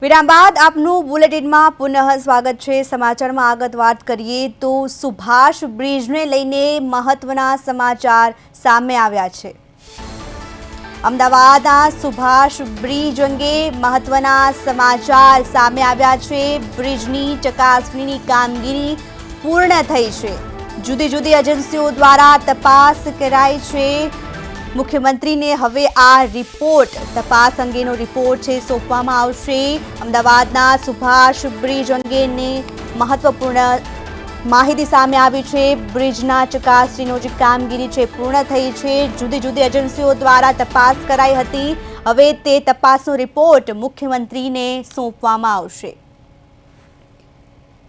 વિરામ બાદ આપનું બુલેટિનમાં પુનઃ સ્વાગત છે। સમાચારમાં આગળ વાત કરીએ તો સુભાષ બ્રિજને લઈને મહત્વના સમાચાર સામે આવ્યા છે। અમદાવાદના સુભાષ બ્રિજ અંગે મહત્વના સમાચાર સામે આવ્યા છે। બ્રિજની ચકાસણીની કામગીરી પૂર્ણ થઈ છે। જુદી જુદી એજન્સીઓ દ્વારા તપાસ કરાઈ છે। મુખ્યમંત્રીને હવે આ રિપોર્ટ તપાસ અંગેનો રિપોર્ટ છે સોંપવામાં આવશે। અમદાવાદના સુભાષ બ્રિજ અંગેની મહત્વપૂર્ણ માહિતી સામે આવી છે। બ્રિજના ચકાસણીનો જે કામગીરી છે પૂર્ણ થઈ છે। જુદી જુદી એજન્સીઓ દ્વારા તપાસ કરાઈ હતી। હવે તે તપાસનો રિપોર્ટ મુખ્યમંત્રીને સોંપવામાં આવશે।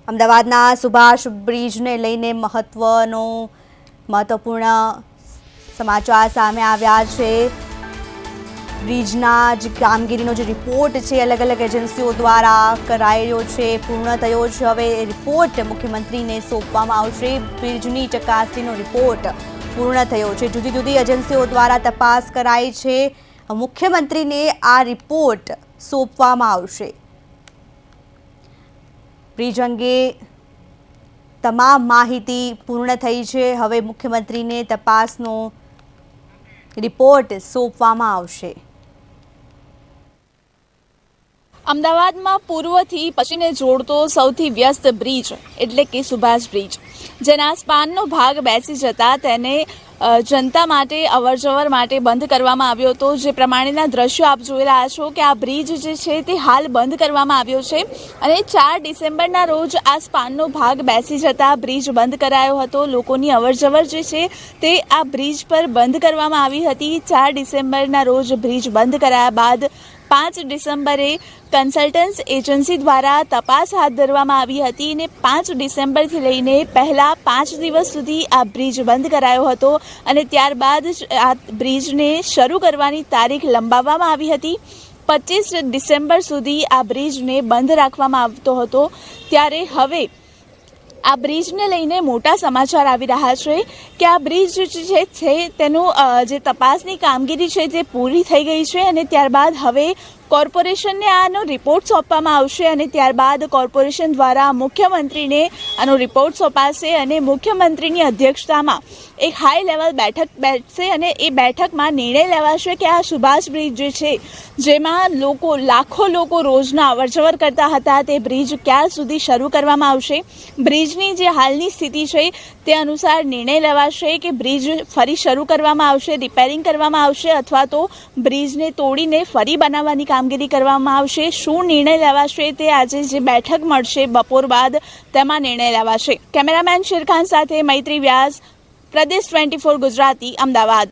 અમદાવાદના સુભાષ બ્રિજને લઈને મહત્વપૂર્ણ સમાચાર સામે આવ્યા છે। બ્રિજના જે કામગીરીનો જે રિપોર્ટ છે અલગ અલગ એજન્સીઓ દ્વારા કરાયો છે, પૂર્ણ થયો છે। હવે રિપોર્ટ મુખ્યમંત્રીને સોંપવામાં આવશે। બ્રિજની ચકાસણીનો રિપોર્ટ પૂર્ણ થયો છે। જુદી જુદી એજન્સીઓ દ્વારા તપાસ કરાઈ છે। મુખ્યમંત્રીને આ રિપોર્ટ સોંપવામાં આવશે। બ્રિજ અંગે તમામ માહિતી પૂર્ણ થઈ છે। હવે મુખ્યમંત્રીને તપાસનો રિપોર્ટ સોંપવામાં આવશે। અમદાવાદમાં પૂર્વથી પશ્ચિમને જોડતો સૌથી વ્યસ્ત બ્રિજ એટલે કે સુભાષ બ્રિજ, જેના સ્પાનનો ભાગ બેસી જતા તેને જનતા માટે અવરજવર માટે બંધ કરવામાં આવ્યો હતો। જે પ્રમાણેના દ્રશ્યો આપ જોઈ રહ્યા છો કે આ બ્રિજ જે છે તે હાલ બંધ કરવામાં આવ્યો છે અને 4 ડિસેમ્બરના રોજ આ સ્પાનનો ભાગ બેસી જતા બ્રિજ બંધ કરાયો હતો। લોકોની અવરજવર જે છે તે આ બ્રિજ પર બંધ કરવામાં આવી હતી। 4 ડિસેમ્બરના રોજ બ્રિજ બંધ કરાયા બાદ 5 ડિસેમ્બરે કન્સલ્ટન્સ એજન્સી દ્વારા તપાસ હાથ ધરવામાં આવી હતી અને 5 ડિસેમ્બરથી લઈને પહેલા 5 દિવસ સુધી આ બ્રિજ બંધ કરાયો હતો અને ત્યારબાદ આ બ્રિજને શરૂ કરવાની તારીખ લંબાવવામાં આવી હતી। 25 ડિસેમ્બર સુધી આ બ્રિજને બંધ રાખવામાં આવતો હતો। ત્યારે હવે આ બ્રિજને લઈને મોટા સમાચાર આવી રહ્યા છે કે આ બ્રિજ જે છે તેનું જે તપાસની કામગીરી છે તે પૂરી થઈ ગઈ છે અને ત્યારબાદ હવે કોર્પોરેશનને આનો રિપોર્ટ સોંપવામાં આવશે અને ત્યારબાદ કોર્પોરેશન દ્વારા મુખ્યમંત્રીને આનો રિપોર્ટ સોંપાશે અને મુખ્યમંત્રીની અધ્યક્ષતામાં એક હાઈ લેવલ બેઠક બેઠશે અને એ બેઠકમાં નિર્ણય લેવાશે કે આ સુભાષ બ્રિજ જે છે જેમાં લાખો લોકો રોજના અવરજવર કરતા હતા તે બ્રિજ ક્યાં સુધી શરૂ કરવામાં આવશે। બ્રિજની જે હાલની સ્થિતિ છે તે અનુસાર નિર્ણય લેવાશે કે બ્રિજ ફરી શરૂ કરવામાં આવશે, રિપેરિંગ કરવામાં આવશે અથવા તો બ્રિજને તોડીને ફરી બનાવવાની કામગીરી કરવામાં આવશે। શું નિર્ણય લેવાશે તે આજે જે બેઠક મળશે બપોર બાદ તેમાં નિર્ણય લેવાશે। કેમેરામેન શિરખાન સાથે મૈત્રી વ્યાસ, પ્રદેશ 24 ગુજરાતી, અમદાવાદ।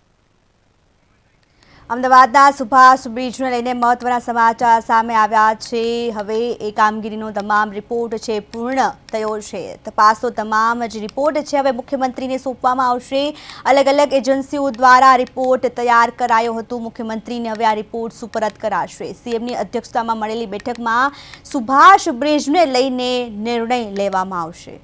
અમદાવાદના સુભાષ બ્રિજને લઈને મહત્વના સમાચાર સામે આવ્યા છે। હવે એ કામગીરીનો તમામ રિપોર્ટ છે પૂર્ણ થયો છે। તપાસનો તમામ જે રિપોર્ટ છે હવે મુખ્યમંત્રીને સોંપવામાં આવશે। અલગ અલગ એજન્સીઓ દ્વારા રિપોર્ટ તૈયાર કરાયો હતો। મુખ્યમંત્રીને હવે આ રિપોર્ટ સુપરત કરાશે। સીએમની અધ્યક્ષતામાં મળેલી બેઠકમાં સુભાષ બ્રિજને લઈને નિર્ણય લેવામાં આવશે।